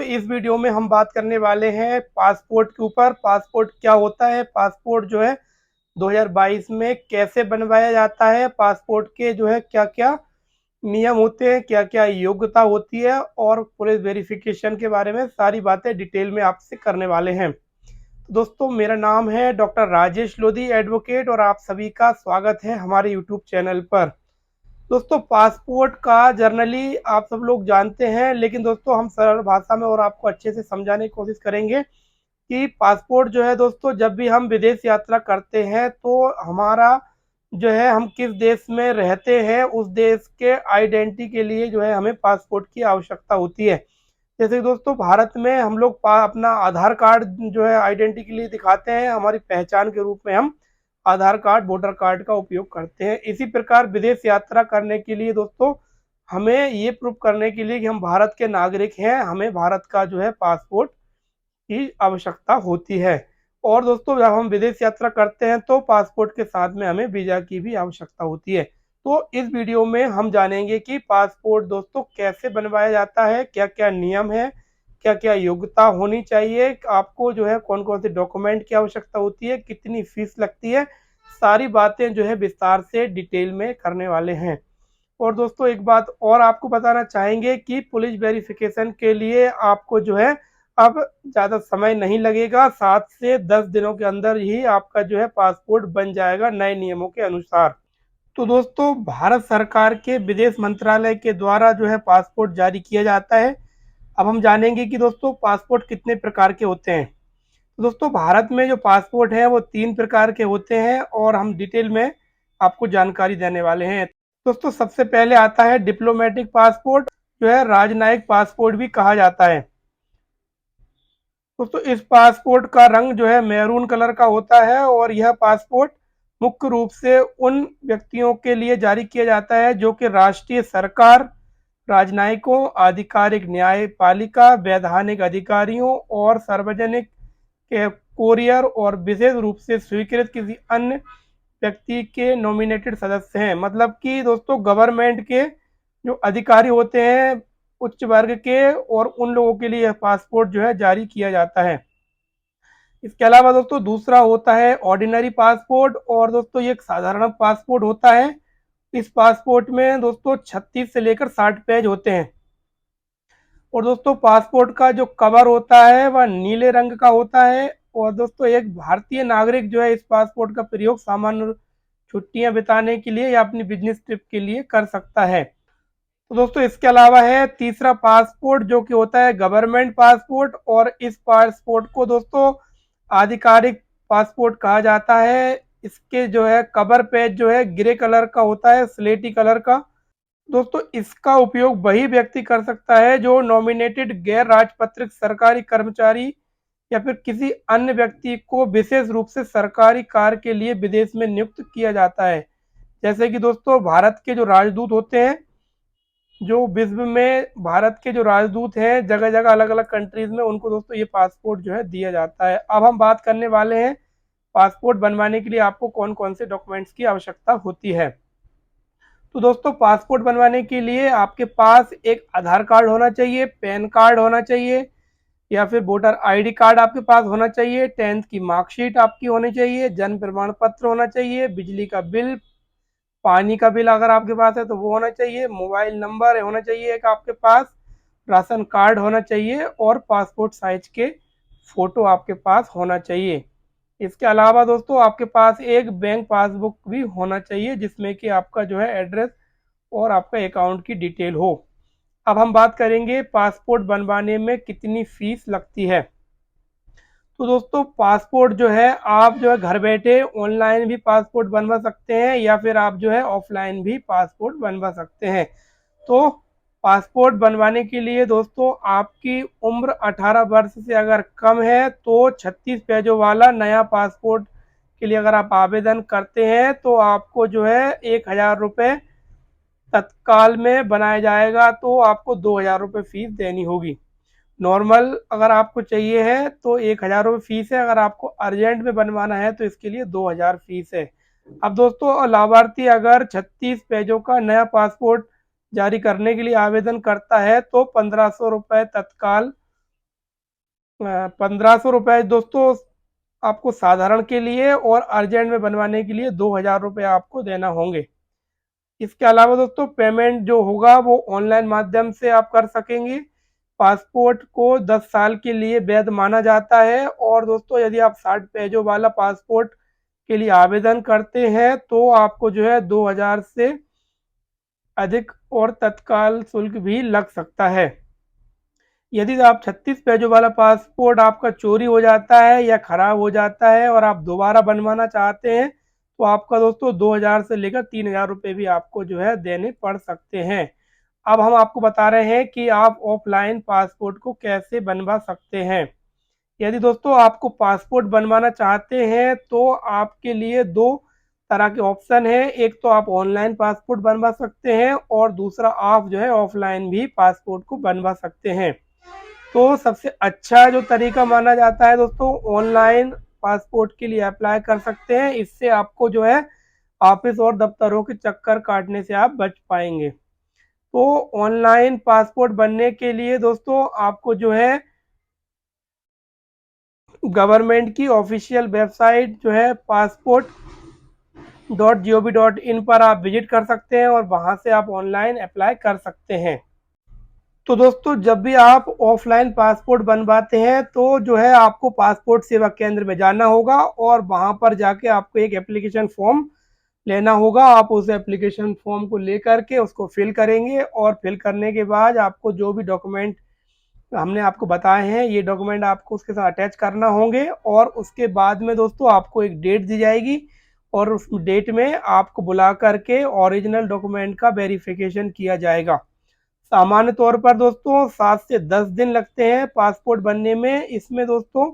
इस वीडियो में हम बात करने वाले हैं पासपोर्ट के ऊपर। पासपोर्ट क्या होता है, पासपोर्ट जो है 2022 में कैसे बनवाया जाता है, पासपोर्ट के जो है क्या क्या नियम होते हैं, क्या क्या योग्यता होती है और पुलिस वेरिफिकेशन के बारे में सारी बातें डिटेल में आपसे करने वाले हैं। तो दोस्तों, मेरा नाम है डॉक्टर राजेश लोधी एडवोकेट और आप सभी का स्वागत है हमारे यूट्यूब चैनल पर। दोस्तों, पासपोर्ट का जर्नली आप सब लोग जानते हैं, लेकिन दोस्तों हम सरल भाषा में और आपको अच्छे से समझाने की कोशिश करेंगे कि पासपोर्ट जो है दोस्तों, जब भी हम विदेश यात्रा करते हैं तो हमारा जो है हम किस देश में रहते हैं उस देश के आइडेंटिटी के लिए जो है हमें पासपोर्ट की आवश्यकता होती है। जैसे कि दोस्तों, भारत में हम लोग अपना आधार कार्ड जो है आइडेंटिटी के लिए दिखाते हैं, हमारी पहचान के रूप में हम आधार कार्ड, वोटर कार्ड का उपयोग करते हैं। इसी प्रकार विदेश यात्रा करने के लिए दोस्तों हमें ये प्रूव करने के लिए कि हम भारत के नागरिक हैं, हमें भारत का जो है पासपोर्ट की आवश्यकता होती है। और दोस्तों, जब हम विदेश यात्रा करते हैं तो पासपोर्ट के साथ में हमें वीज़ा की भी आवश्यकता होती है। तो इस वीडियो में हम जानेंगे कि पासपोर्ट दोस्तों कैसे बनवाया जाता है, क्या क्या नियम है, क्या क्या योग्यता होनी चाहिए, आपको जो है कौन कौन से डॉक्यूमेंट की आवश्यकता होती है, कितनी फीस लगती है, सारी बातें जो है विस्तार से डिटेल में करने वाले हैं। और दोस्तों, एक बात और आपको बताना चाहेंगे कि पुलिस वेरिफिकेशन के लिए आपको जो है अब ज़्यादा समय नहीं लगेगा, 7 से 10 दिनों के अंदर ही आपका जो है पासपोर्ट बन जाएगा नए नियमों के अनुसार। तो दोस्तों, भारत सरकार के विदेश मंत्रालय के द्वारा जो है पासपोर्ट जारी किया जाता है। अब हम जानेंगे कि दोस्तों पासपोर्ट कितने प्रकार के होते हैं। तो दोस्तों, भारत में जो पासपोर्ट है वो 3 प्रकार के होते हैं और हम डिटेल में आपको जानकारी देने वाले हैं। दोस्तों, सबसे पहले आता है डिप्लोमेटिक पासपोर्ट, जो है राजनयिक पासपोर्ट भी कहा जाता है। दोस्तों, इस पासपोर्ट का रंग जो है मैरून कलर का होता है और यह पासपोर्ट मुख्य रूप से उन व्यक्तियों के लिए जारी किया जाता है जो कि राष्ट्रीय सरकार, राजनयिकों, आधिकारिक न्यायपालिका, वैधानिक अधिकारियों और सार्वजनिक के कोरियर और विशेष रूप से स्वीकृत किसी अन्य व्यक्ति के नॉमिनेटेड सदस्य हैं। मतलब कि दोस्तों, गवर्नमेंट के जो अधिकारी होते हैं उच्च वर्ग के, और उन लोगों के लिए यह पासपोर्ट जो है जारी किया जाता है। इसके अलावा दोस्तों दूसरा होता है ऑर्डिनरी पासपोर्ट, और दोस्तों ये एक साधारण पासपोर्ट होता है। इस पासपोर्ट में दोस्तों 36 से लेकर 60 पेज होते हैं। और दोस्तों, पासपोर्ट का जो कवर होता है वह नीले रंग का होता है। और दोस्तों, एक भारतीय नागरिक जो है इस पासपोर्ट का प्रयोग सामान्य छुट्टियां बिताने के लिए या अपनी बिजनेस ट्रिप के लिए कर सकता है। तो दोस्तों, इसके अलावा है तीसरा पासपोर्ट जो कि होता है गवर्नमेंट पासपोर्ट, और इस पासपोर्ट को दोस्तों आधिकारिक पासपोर्ट कहा जाता है। इसके जो है कवर पेज जो है ग्रे कलर का होता है, स्लेटी कलर का। दोस्तों, इसका उपयोग वही व्यक्ति कर सकता है जो नॉमिनेटेड गैर राजपत्रित सरकारी कर्मचारी या फिर किसी अन्य व्यक्ति को विशेष रूप से सरकारी कार्य के लिए विदेश में नियुक्त किया जाता है। जैसे कि दोस्तों, भारत के जो राजदूत होते हैं, जो विश्व में भारत के जो राजदूत हैं जगह जगह अलग अलग कंट्रीज में, उनको दोस्तों ये पासपोर्ट जो है दिया जाता है। अब हम बात करने वाले हैं पासपोर्ट बनवाने के लिए आपको कौन कौन से डॉक्यूमेंट्स की आवश्यकता होती है। तो दोस्तों, पासपोर्ट बनवाने के लिए आपके पास एक आधार कार्ड होना चाहिए, पैन कार्ड होना चाहिए, या फिर वोटर आईडी कार्ड आपके पास होना चाहिए, 10th की मार्कशीट आपकी होनी चाहिए, जन्म प्रमाण पत्र होना चाहिए, बिजली का बिल, पानी का बिल अगर आपके पास है तो वो होना चाहिए, मोबाइल नंबर होना चाहिए एक आपके पास, राशन कार्ड होना चाहिए और पासपोर्ट साइज के फ़ोटो आपके पास होना चाहिए। इसके अलावा दोस्तों, आपके पास एक बैंक पासबुक भी होना चाहिए जिसमें कि आपका जो है एड्रेस और आपका अकाउंट की डिटेल हो। अब हम बात करेंगे पासपोर्ट बनवाने में कितनी फ़ीस लगती है। तो दोस्तों, पासपोर्ट जो है आप जो है घर बैठे ऑनलाइन भी पासपोर्ट बनवा सकते हैं या फिर आप जो है ऑफलाइन भी पासपोर्ट बनवा सकते हैं। तो पासपोर्ट बनवाने के लिए दोस्तों आपकी उम्र 18 वर्ष से अगर कम है तो 36 पेजों वाला नया पासपोर्ट के लिए अगर आप आवेदन करते हैं तो आपको जो है 1,000 रुपये तत्काल में बनाया जाएगा, तो आपको 2,000 रुपये फीस देनी होगी। नॉर्मल अगर आपको चाहिए है तो 1,000 रुपये फीस है, अगर आपको अर्जेंट में बनवाना है तो इसके लिए 2,000 फीस है। अब दोस्तों, लाभार्थी अगर 36 पेजों का नया पासपोर्ट जारी करने के लिए आवेदन करता है तो 1,500 रुपये तत्काल ₹1500 दोस्तों आपको साधारण के लिए, और अर्जेंट में बनवाने के लिए ₹2000 आपको देना होंगे। इसके अलावा दोस्तों पेमेंट जो होगा वो ऑनलाइन माध्यम से आप कर सकेंगे। पासपोर्ट को 10 साल के लिए वैध माना जाता है, और दोस्तों यदि आप 60 पेजों वाला पासपोर्ट के लिए आवेदन करते हैं तो आपको जो है 2000 से अधिक और तत्काल शुल्क भी लग सकता है। यदि आप 36 पेजों वाला पासपोर्ट आपका चोरी हो जाता है या खराब हो जाता है और आप दोबारा बनवाना चाहते हैं तो आपका दोस्तों 2000 से लेकर 3000 रुपये भी आपको जो है देने पड़ सकते हैं। अब हम आपको बता रहे हैं कि आप ऑफलाइन पासपोर्ट को कैसे बनवा सकते हैं। यदि दोस्तों आपको पासपोर्ट बनवाना चाहते हैं तो आपके लिए दो तरह के ऑप्शन हैं। एक तो आप ऑनलाइन पासपोर्ट बनवा सकते हैं, और दूसरा आप जो है ऑफलाइन भी पासपोर्ट को बनवा सकते हैं। तो सबसे अच्छा जो तरीका माना जाता है दोस्तों, ऑनलाइन पासपोर्ट के लिए अप्लाई कर सकते हैं। इससे आपको जो है ऑफिस और दफ्तरों के चक्कर काटने से आप बच पाएंगे। तो ऑनलाइन पासपोर्ट बनने के लिए दोस्तों आपको जो है गवर्नमेंट की ऑफिशियल वेबसाइट जो है passport.gov.in पर आप विजिट कर सकते हैं, और वहां से आप ऑनलाइन अप्लाई कर सकते हैं। तो दोस्तों जब भी आप ऑफलाइन पासपोर्ट बनवाते हैं तो जो है आपको पासपोर्ट सेवा केंद्र में जाना होगा, और वहां पर जाके आपको एक एप्लीकेशन फॉर्म लेना होगा। आप उस एप्लीकेशन फॉर्म को लेकर के उसको फिल करेंगे, और फिल करने के बाद आपको जो भी डॉक्यूमेंट हमने आपको बताए हैं ये डॉक्यूमेंट आपको उसके साथ अटैच करना होंगे। और उसके बाद में दोस्तों आपको एक डेट दी जाएगी, और उस डेट में आपको बुला करके ओरिजिनल डॉक्यूमेंट का वेरिफिकेशन किया जाएगा। सामान्य तौर पर दोस्तों 7 से 10 दिन लगते हैं पासपोर्ट बनने में। इसमें दोस्तों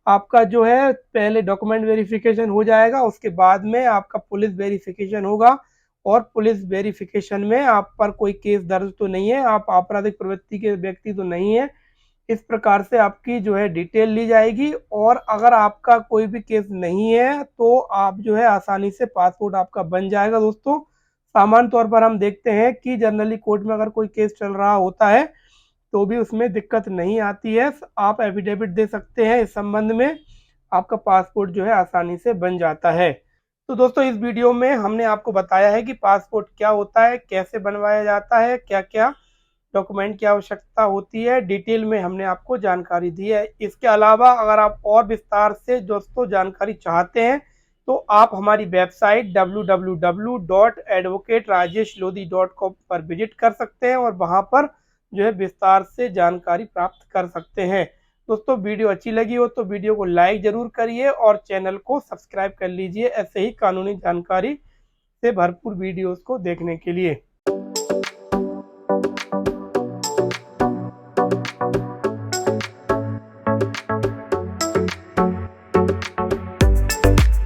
आपका जो है पहले डॉक्यूमेंट वेरिफिकेशन हो जाएगा, उसके बाद में आपका पुलिस वेरिफिकेशन होगा, और पुलिस वेरिफिकेशन में आप पर कोई केस दर्ज तो नहीं है, आप आपराधिक प्रवृत्ति के व्यक्ति तो नहीं है, इस प्रकार से आपकी जो है डिटेल ली जाएगी। और अगर आपका कोई भी केस नहीं है तो आप जो है आसानी से पासपोर्ट आपका बन जाएगा दोस्तों। सामान्य तौर पर हम देखते हैं कि जनरली कोर्ट में अगर कोई केस चल रहा होता है तो भी उसमें दिक्कत नहीं आती है। आप एफिडेविट दे सकते हैं इस संबंध में, आपका पासपोर्ट जो है आसानी से बन जाता है। तो दोस्तों इस वीडियो में हमने आपको बताया है कि पासपोर्ट क्या होता है, कैसे बनवाया जाता है, क्या क्या डॉक्यूमेंट की आवश्यकता होती है, डिटेल में हमने आपको जानकारी दी है। इसके अलावा अगर आप और विस्तार से दोस्तों जानकारी चाहते हैं तो आप हमारी वेबसाइट www.advocaterajeshLodhi.com पर विजिट कर सकते हैं, और वहां पर जो है विस्तार से जानकारी प्राप्त कर सकते हैं। दोस्तों वीडियो अच्छी लगी हो तो वीडियो को लाइक जरूर करिए, और चैनल को सब्सक्राइब कर लीजिए ऐसे ही कानूनी जानकारी से भरपूर वीडियोस को देखने के लिए।